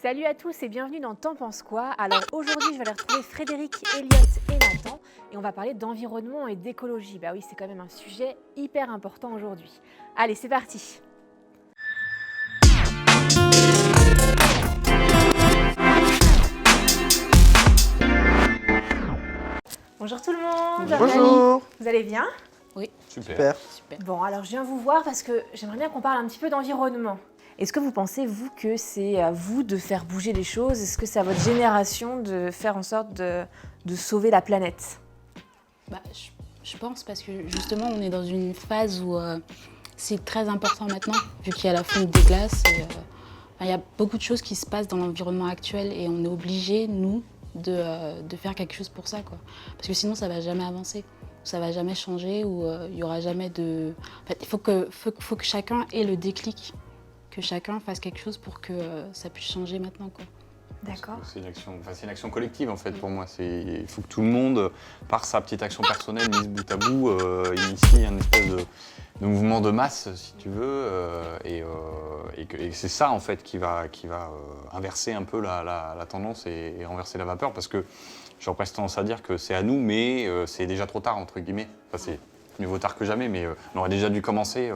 Salut à tous et bienvenue dans T'en penses quoi? Alors aujourd'hui, je vais aller retrouver Frédéric, Elliot et Nathan et on va parler d'environnement et d'écologie. Bah oui, c'est quand même un sujet hyper important aujourd'hui. Allez, c'est parti! Bonjour tout le monde! Bonjour. Vous allez bien? Oui, Super. super. Bon, alors je viens vous voir parce que j'aimerais bien qu'on parle un petit peu d'environnement. Est-ce que vous pensez, vous, que c'est à vous de faire bouger les choses? Est-ce que c'est à votre génération de faire en sorte de sauver la planète? Bah, je pense parce que justement, on est dans une phase où c'est très important maintenant, vu qu'il y a la fonte des glaces. Il y a beaucoup de choses qui se passent dans l'environnement actuel et on est obligé, nous, de faire quelque chose pour ça, quoi. Parce que sinon, ça va jamais avancer, ça va jamais changer, ou il y aura jamais de. En fait, il faut que chacun ait le déclic, que chacun fasse quelque chose pour que ça puisse changer maintenant, quoi. D'accord. C'est une action collective en fait pour moi. Il faut que tout le monde, par sa petite action personnelle mise bout à bout, initie un espèce de mouvement de masse, si tu veux, et c'est ça en fait qui va inverser un peu la tendance et renverser la vapeur, parce que j'aurais presque tendance à dire que c'est à nous, mais c'est déjà trop tard entre guillemets. Enfin, c'est mieux vaut tard que jamais, mais on aurait déjà dû commencer.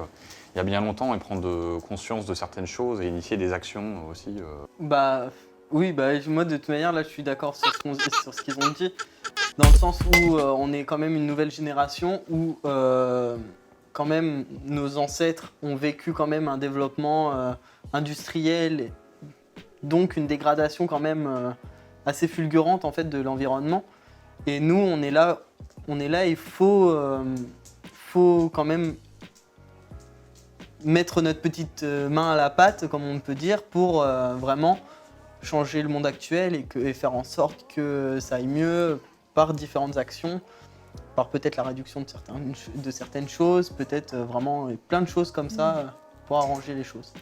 Il y a bien longtemps et prendre conscience de certaines choses et initier des actions aussi. Oui, moi de toute manière, là je suis d'accord sur ce qu'ils ont dit, dans le sens où on est quand même une nouvelle génération où quand même nos ancêtres ont vécu quand même un développement industriel, donc une dégradation quand même assez fulgurante en fait de l'environnement. Et nous on est là, il faut quand même mettre notre petite main à la pâte, comme on peut dire, pour vraiment changer le monde actuel et faire en sorte que ça aille mieux par différentes actions, par peut-être la réduction de certaines choses, peut-être vraiment plein de choses comme ça pour arranger les choses.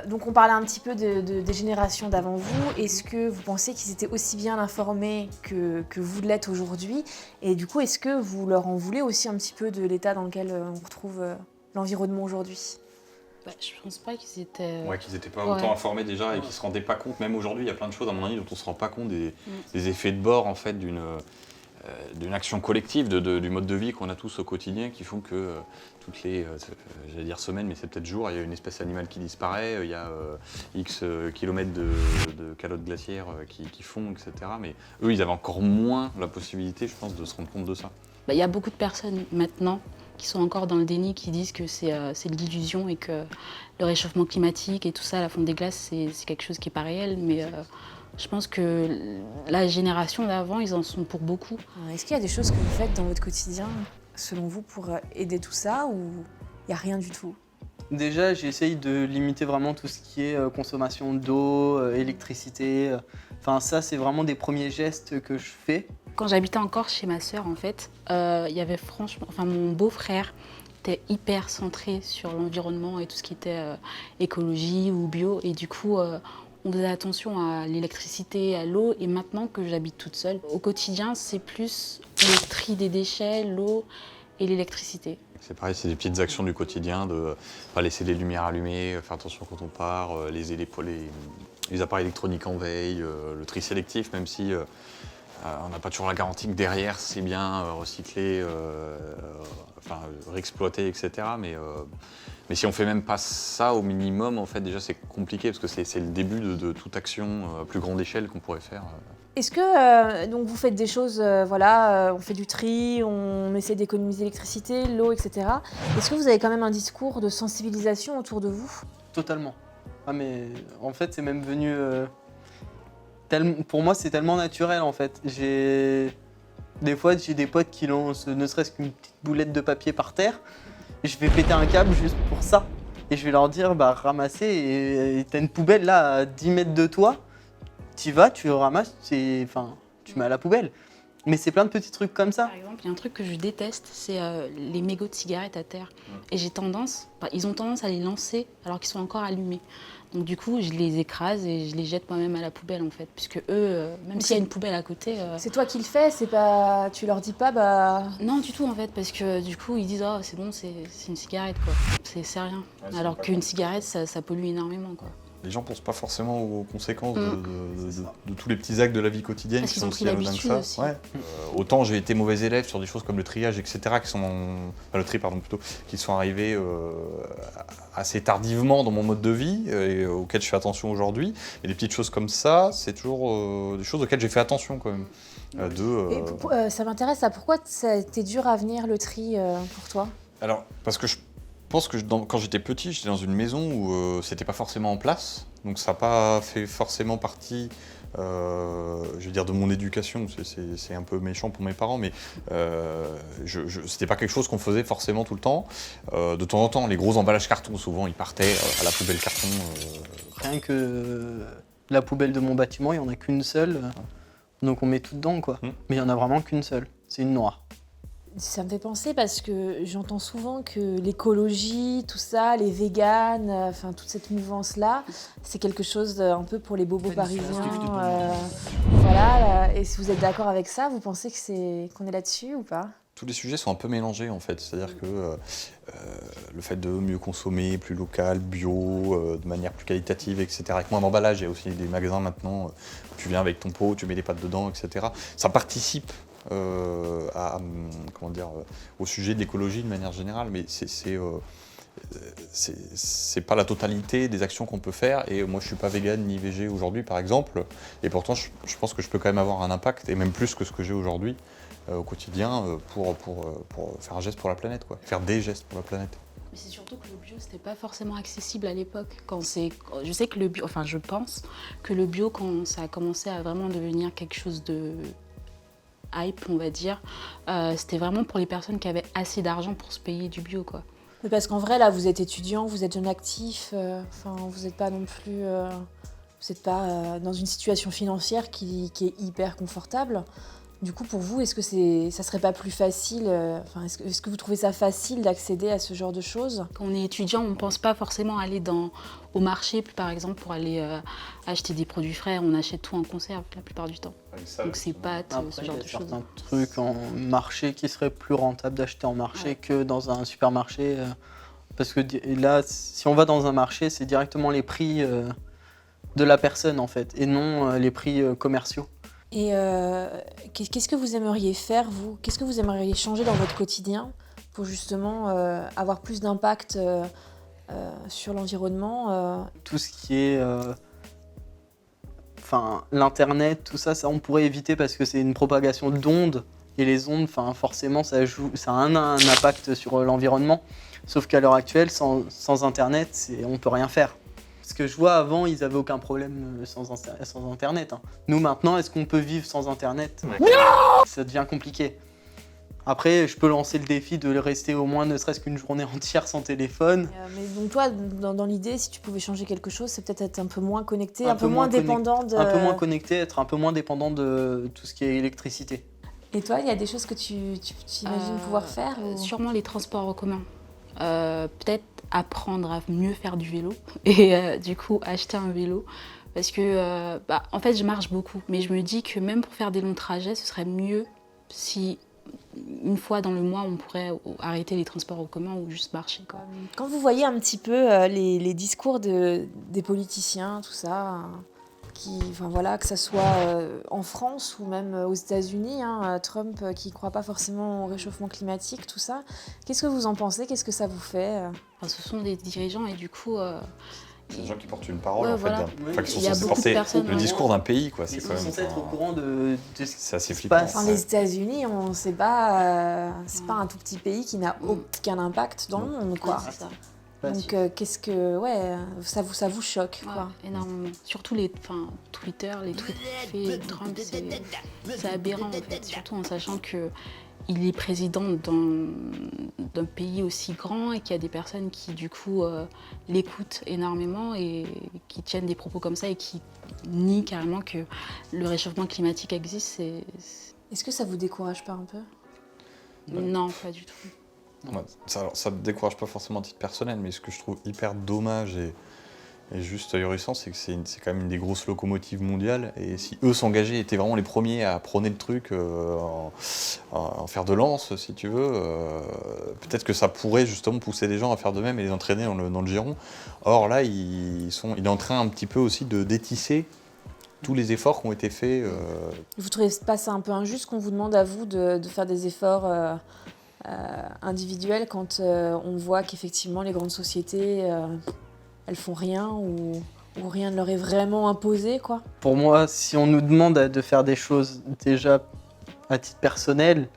Donc on parlait un petit peu des générations d'avant vous. Est-ce que vous pensez qu'ils étaient aussi bien informés que vous l'êtes aujourd'hui? Et du coup, est-ce que vous leur en voulez aussi un petit peu de l'état dans lequel on retrouve l'environnement aujourd'hui? Je pense pas qu'ils étaient. Ouais, qu'ils n'étaient pas autant informés déjà et qu'ils se rendaient pas compte. Même aujourd'hui, il y a plein de choses à mon avis dont on se rend pas compte, des effets de bord en fait d'une action collective, du mode de vie qu'on a tous au quotidien, qui font que toutes les, j'allais dire semaines, mais c'est peut-être jours, il y a une espèce animale qui disparaît, il y a X kilomètres de calottes glaciaires qui fondent, etc. Mais eux, ils avaient encore moins la possibilité, je pense, de se rendre compte de ça. Il y a beaucoup de personnes maintenant qui sont encore dans le déni, qui disent que c'est de l'illusion et que le réchauffement climatique et tout ça, la fonte des glaces, c'est quelque chose qui n'est pas réel. Mais je pense que la génération d'avant, ils en sont pour beaucoup. Est-ce qu'il y a des choses que vous faites dans votre quotidien, selon vous, pour aider tout ça, ou il n'y a rien du tout? Déjà, j'essaye de limiter vraiment tout ce qui est consommation d'eau, électricité. Enfin, ça, c'est vraiment des premiers gestes que je fais. Quand j'habitais encore chez ma sœur, en fait, il y avait mon beau-frère était hyper centré sur l'environnement et tout ce qui était écologie ou bio. Et du coup, on faisait attention à l'électricité, à l'eau. Et maintenant que j'habite toute seule, au quotidien, c'est plus le tri des déchets, l'eau et l'électricité. C'est pareil, c'est des petites actions du quotidien, de ne pas laisser les lumières allumées, faire attention quand on part, les appareils électroniques en veille, le tri sélectif, même si on n'a pas toujours la garantie que derrière c'est bien recyclé, réexploité, etc. Mais si on fait même pas ça au minimum, en fait, déjà c'est compliqué parce que c'est le début de toute action à plus grande échelle qu'on pourrait faire. Est-ce que donc vous faites des choses, on fait du tri, on essaie d'économiser l'électricité, l'eau, etc. Est-ce que vous avez quand même un discours de sensibilisation autour de vous? Totalement. Ah mais en fait, c'est même venu... pour moi, c'est tellement naturel en fait. Des fois, j'ai des potes qui lancent ne serait-ce qu'une petite boulette de papier par terre. Et je vais péter un câble juste pour ça. Et je vais leur dire, ramasser, et t'as une poubelle là à 10 mètres de toi. T'y vas, tu le ramasses, tu mets à la poubelle. Mais c'est plein de petits trucs comme ça. Par exemple, il y a un truc que je déteste, c'est les mégots de cigarettes à terre. Et ils ont tendance à les lancer alors qu'ils sont encore allumés. Donc du coup, je les écrase et je les jette moi-même à la poubelle en fait. Puisque eux, même s'il y a une poubelle à côté... C'est toi qui le fais, tu leur dis pas Non du tout en fait, parce que du coup ils disent « Oh c'est bon, c'est une cigarette quoi, c'est rien ». Alors qu'une cigarette, ça pollue énormément quoi. les gens pensent pas forcément aux conséquences C'est ça. de tous les petits actes de la vie quotidienne Parce qui qu'ils ont sont pris aussi anodins que l'habitude ça. aussi. Ouais. Autant j'ai été mauvais élève sur des choses comme le triage, etc., qui sont, enfin, le tri, pardon, plutôt, qui sont arrivés assez tardivement dans mon mode de vie et auxquelles je fais attention aujourd'hui. Et des petites choses comme ça, c'est toujours des choses auxquelles j'ai fait attention quand même. Ça m'intéresse, ça. Pourquoi ça a été dur à venir le tri pour toi? Alors, parce que je pense que quand j'étais petit, j'étais dans une maison où c'était pas forcément en place. Donc ça n'a pas fait forcément partie, je veux dire, de mon éducation. C'est un peu méchant pour mes parents, mais c'était pas quelque chose qu'on faisait forcément tout le temps. De temps en temps, les gros emballages carton, souvent, ils partaient à la poubelle carton. Rien que la poubelle de mon bâtiment, il n'y en a qu'une seule. Donc on met tout dedans, quoi. Mais il n'y en a vraiment qu'une seule. C'est une noire. Ça me fait penser parce que j'entends souvent que l'écologie, tout ça, les véganes, enfin toute cette mouvance-là, c'est quelque chose un peu pour les bobos C'est parisiens. un truc de Voilà. Et si vous êtes d'accord avec ça, vous pensez qu'on est là-dessus ou pas? Tous les sujets sont un peu mélangés en fait, c'est-à-dire que le fait de mieux consommer, plus local, bio, de manière plus qualitative, etc. Avec moins d'emballage, il y a aussi des magasins maintenant où tu viens avec ton pot, tu mets les pâtes dedans, etc. Ça participe au sujet de l'écologie de manière générale, mais c'est pas la totalité des actions qu'on peut faire. Et moi, je suis pas végane ni végé aujourd'hui, par exemple, et pourtant, je pense que je peux quand même avoir un impact, et même plus que ce que j'ai aujourd'hui au quotidien, pour faire un geste pour la planète, quoi. Faire des gestes pour la planète. Mais c'est surtout que le bio, c'était pas forcément accessible à l'époque. Je sais que le bio, enfin je pense que le bio, quand ça a commencé à vraiment devenir quelque chose de hype, on va dire, c'était vraiment pour les personnes qui avaient assez d'argent pour se payer du bio, quoi. Mais parce qu'en vrai, là, vous êtes étudiant, vous êtes jeune actif, enfin, vous n'êtes pas non plus... vous n'êtes pas dans une situation financière qui est hyper confortable. Du coup, pour vous, est-ce que ça serait pas plus facile, est-ce que vous trouvez ça facile d'accéder à ce genre de choses? Quand on est étudiant, on ne pense pas forcément aller au marché, par exemple, pour aller acheter des produits frais. On achète tout en conserve la plupart du temps. Donc c'est pâtes, Après, ce genre de il y a choses. certains trucs en marché qui seraient plus rentables d'acheter en marché que dans un supermarché. Parce que là, si on va dans un marché, c'est directement les prix de la personne en fait, et non les prix commerciaux. Et qu'est-ce que vous aimeriez faire, vous? Qu'est-ce que vous aimeriez changer dans votre quotidien pour justement avoir plus d'impact sur l'environnement Tout ce qui est l'internet, tout ça, on pourrait éviter parce que c'est une propagation d'ondes, et les ondes, forcément ça a un impact sur l'environnement, sauf qu'à l'heure actuelle, sans internet, on peut rien faire. Parce que je vois, avant, ils avaient aucun problème sans internet, hein. Nous maintenant, est-ce qu'on peut vivre sans internet? Non! Ça devient compliqué. Après, je peux lancer le défi de rester au moins ne serait-ce qu'une journée entière sans téléphone. Mais donc toi, dans l'idée, si tu pouvais changer quelque chose, c'est peut-être être un peu moins connecté, un peu moins dépendant de... Un peu moins connecté, être un peu moins dépendant de tout ce qui est électricité. Et toi, il y a des choses que tu imagines pouvoir faire ou... Sûrement les transports en commun. Peut-être apprendre à mieux faire du vélo et du coup acheter un vélo. Parce que, en fait, je marche beaucoup. Mais je me dis que même pour faire des longs trajets, ce serait mieux si... une fois dans le mois, on pourrait arrêter les transports en commun ou juste marcher, quoi. Quand vous voyez un petit peu les discours des politiciens, tout ça, que ça soit en France ou même aux États-Unis, Trump qui ne croit pas forcément au réchauffement climatique, tout ça, qu'est-ce que vous en pensez? Qu'est-ce que ça vous fait? Ce sont des dirigeants et du coup... c'est des gens qui portent une parole, ouais, en fait, voilà. qui sont Il y a censés beaucoup de porter personnes, le discours d'un pays, quoi. Ils C'est sont quand même censés être au courant de ce qui c'est assez se flippant. passe. Enfin, les États-Unis, on ne sait pas, c'est pas un tout petit pays qui n'a aucun impact dans le monde, quoi. Ouais, c'est ça. Donc qu'est-ce que, ça vous choque, Ouais, quoi. énormément. Surtout Twitter, les tweets qu'il fait Trump, c'est aberrant en fait. Surtout en sachant que il est président d'un pays aussi grand et qu'il y a des personnes qui du coup l'écoutent énormément et qui tiennent des propos comme ça et qui nient carrément que le réchauffement climatique existe. Est-ce que ça vous décourage pas un peu? Non, pas du tout. Ouais, ça me décourage pas forcément à titre personnel, mais ce que je trouve hyper dommage est juste ahurissant, c'est que c'est quand même une des grosses locomotives mondiales. Et si eux s'engageaient, étaient vraiment les premiers à prôner le truc, en fer de lance, si tu veux, peut-être que ça pourrait justement pousser les gens à faire de même et les entraîner dans le giron. Or là, il est en train un petit peu aussi de détisser tous les efforts qui ont été faits. Vous trouvez pas ça un peu injuste qu'on vous demande à vous de faire des efforts individuels quand on voit qu'effectivement les grandes sociétés, elles font rien ou rien ne leur est vraiment imposé, quoi? Pour moi, si on nous demande de faire des choses déjà à titre personnel,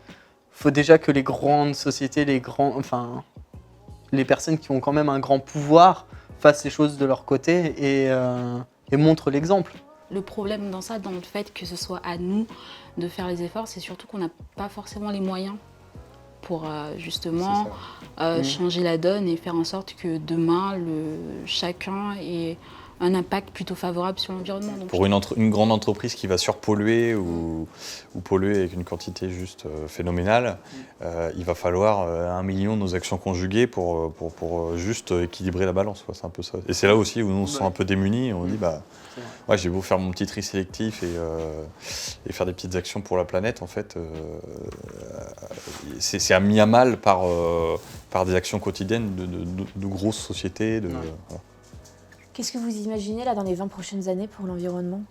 faut déjà que les grandes sociétés, les personnes qui ont quand même un grand pouvoir fassent les choses de leur côté et montrent l'exemple. Le problème dans ça, dans le fait que ce soit à nous de faire les efforts, c'est surtout qu'on n'a pas forcément les moyens pour justement changer la donne et faire en sorte que demain, chacun ait un impact plutôt favorable sur l'environnement. Donc, pour une grande entreprise qui va surpolluer ou polluer avec une quantité juste phénoménale, il va falloir 1 million de nos actions conjuguées pour juste équilibrer la balance, quoi. C'est un peu ça. Et c'est là aussi où nous on se sent un peu démunis, on dit ouais, j'ai beau faire mon petit tri sélectif et faire des petites actions pour la planète, en fait, c'est mis à mal par des actions quotidiennes de grosses sociétés. Voilà. Qu'est-ce que vous imaginez là dans les 20 prochaines années pour l'environnement?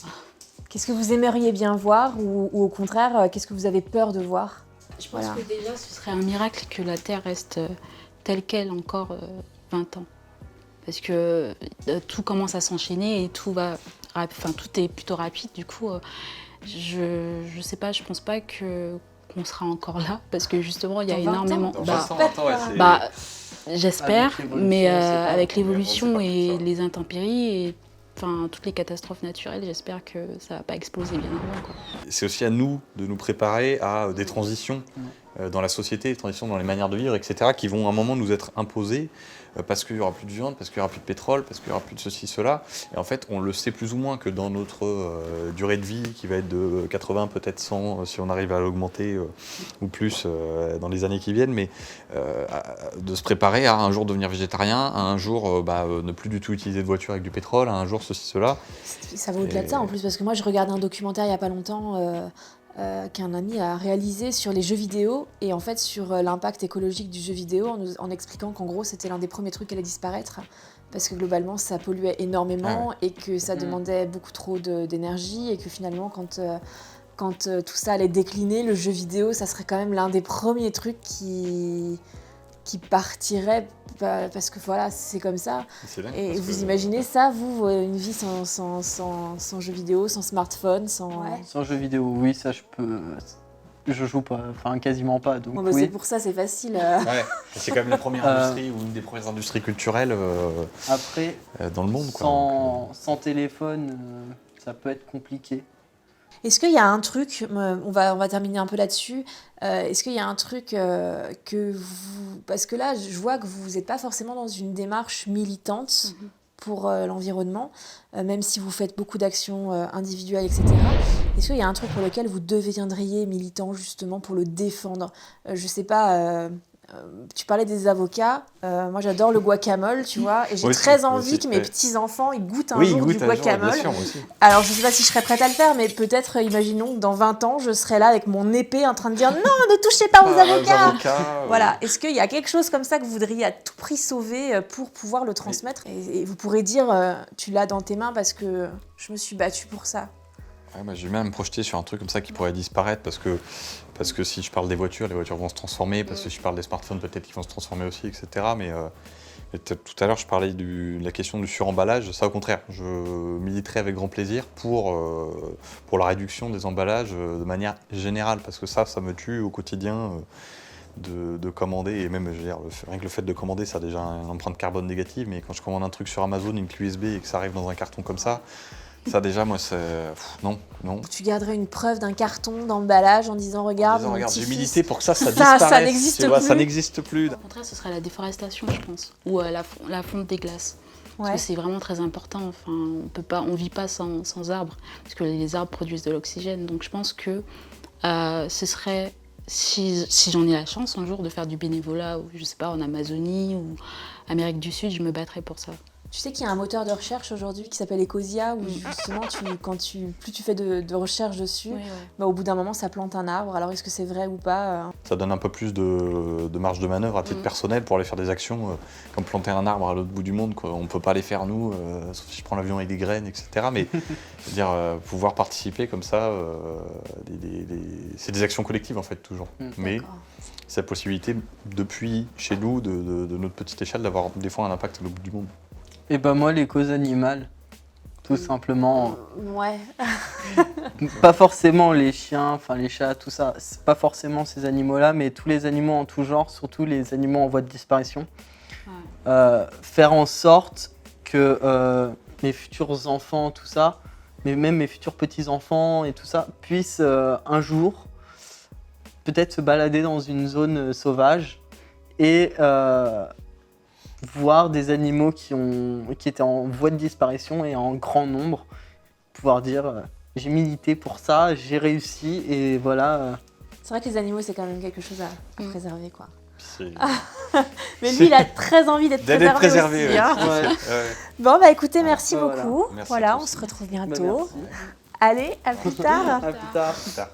Qu'est-ce que vous aimeriez bien voir ou au contraire, qu'est-ce que vous avez peur de voir? je pense que déjà, ce serait un miracle que la Terre reste telle qu'elle encore 20 ans. Parce que tout commence à s'enchaîner et tout est plutôt rapide. Du coup, je sais pas, je pense pas qu'on sera encore là. Parce que justement, il y a énormément... J'espère, mais avec l'évolution et les intempéries et toutes les catastrophes naturelles, j'espère que ça va pas exploser bien avant, quoi. C'est aussi à nous de nous préparer à des transitions dans la société, des transitions dans les manières de vivre, etc., qui vont à un moment nous être imposées parce qu'il n'y aura plus de viande, parce qu'il n'y aura plus de pétrole, parce qu'il n'y aura plus de ceci, cela. Et en fait, on le sait plus ou moins que dans notre durée de vie, qui va être de 80, peut-être 100, si on arrive à l'augmenter ou plus dans les années qui viennent, mais de se préparer à un jour devenir végétarien, à un jour ne plus du tout utiliser de voiture avec du pétrole, à un jour ceci, cela. Ça va au-delà de ça en plus, parce que moi je regarde un documentaire il n'y a pas longtemps qu'un ami a réalisé sur les jeux vidéo et en fait sur l'impact écologique du jeu vidéo en expliquant qu'en gros c'était l'un des premiers trucs qui allait disparaître parce que globalement ça polluait énormément et que ça demandait beaucoup trop d'énergie et que finalement quand tout ça allait décliner, le jeu vidéo ça serait quand même l'un des premiers trucs qui partirait parce que voilà, c'est comme ça. Et vous imaginez ça, vous, une vie sans jeux vidéo, sans smartphone, Sans jeux vidéo, oui, ça je peux. Je joue pas, quasiment pas. Donc oui. C'est pour ça, c'est facile. Ouais, c'est quand même la première industrie ou une des premières industries culturelles après, dans le monde. Sans téléphone, ça peut être compliqué. Est-ce qu'il y a un truc, on va terminer un peu là-dessus, est-ce qu'il y a un truc que vous... Parce que là, je vois que vous n'êtes pas forcément dans une démarche militante pour l'environnement, même si vous faites beaucoup d'actions individuelles, etc. Est-ce qu'il y a un truc pour lequel vous deviendriez militant justement pour le défendre? Je sais pas... tu parlais des avocats, moi j'adore le guacamole, tu vois, et j'ai très envie que mes petits-enfants ils goûtent un jour du guacamole. Alors je sais pas si je serais prête à le faire, mais peut-être, imaginons que dans 20 ans, je serai là avec mon épée en train de dire non, ne touchez pas aux avocats. Voilà, est-ce qu'il y a quelque chose comme ça que vous voudriez à tout prix sauver pour pouvoir le transmettre et vous pourrez dire, tu l'as dans tes mains parce que je me suis battue pour ça. Ouais, j'ai même projeté sur un truc comme ça qui pourrait disparaître parce que si je parle des voitures, les voitures vont se transformer, parce que si je parle des smartphones, peut-être qu'ils vont se transformer aussi, etc. Mais tout à l'heure, je parlais de la question du suremballage. Ça, au contraire, je militerai avec grand plaisir pour la réduction des emballages de manière générale, parce que ça me tue au quotidien de commander, et même, je veux dire, rien que le fait de commander, ça a déjà une empreinte carbone négative, mais quand je commande un truc sur Amazon, une clé USB, et que ça arrive dans un carton comme ça, déjà, moi, c'est... Non. Tu garderais une preuve d'un carton d'emballage en disant regarde, j'ai milité pour que ça disparaisse. Ça n'existe plus. Ça n'existe plus. Au contraire, ce serait la déforestation, je pense, ou la fonte des glaces. Parce que c'est vraiment très important. On vit pas sans arbres, parce que les arbres produisent de l'oxygène. Donc je pense que ce serait, si j'en ai la chance un jour de faire du bénévolat, ou je sais pas, en Amazonie ou Amérique du Sud, je me battrais pour ça. Tu sais qu'il y a un moteur de recherche aujourd'hui qui s'appelle Ecosia, où justement, plus tu fais de recherche dessus, Ouais, ouais. bah, au bout d'un moment, ça plante un arbre. Alors, est-ce que c'est vrai ou pas Ça donne un peu plus de marge de manœuvre à titre personnel pour aller faire des actions comme planter un arbre à l'autre bout du monde, quoi. On ne peut pas les faire nous, sauf si je prends l'avion avec des graines, etc. Mais je veux dire, pouvoir participer comme ça, c'est des actions collectives en fait toujours. Mais D'accord. c'est la possibilité depuis chez nous, de notre petite échelle, d'avoir des fois un impact à l'autre bout du monde. Et bah moi, les causes animales, tout simplement. Ouais. Pas forcément les chiens, enfin les chats, tout ça. C'est pas forcément ces animaux-là, mais tous les animaux en tout genre, surtout les animaux en voie de disparition. Faire en sorte que mes futurs enfants, tout ça, mais même mes futurs petits-enfants et tout ça, puissent un jour peut-être se balader dans une zone sauvage et voir des animaux qui étaient en voie de disparition et en grand nombre, pouvoir dire j'ai milité pour ça, j'ai réussi et voilà. C'est vrai que les animaux, c'est quand même quelque chose à préserver, quoi. C'est... Mais lui, il a très envie d'être préservé aussi, ouais, hein. tout à fait. Ouais. Bon, bah écoutez, merci Voilà. beaucoup. Merci Voilà, à on tous. se retrouve Bah, bientôt. merci. Allez, à plus tard. À plus tard. Plus tard.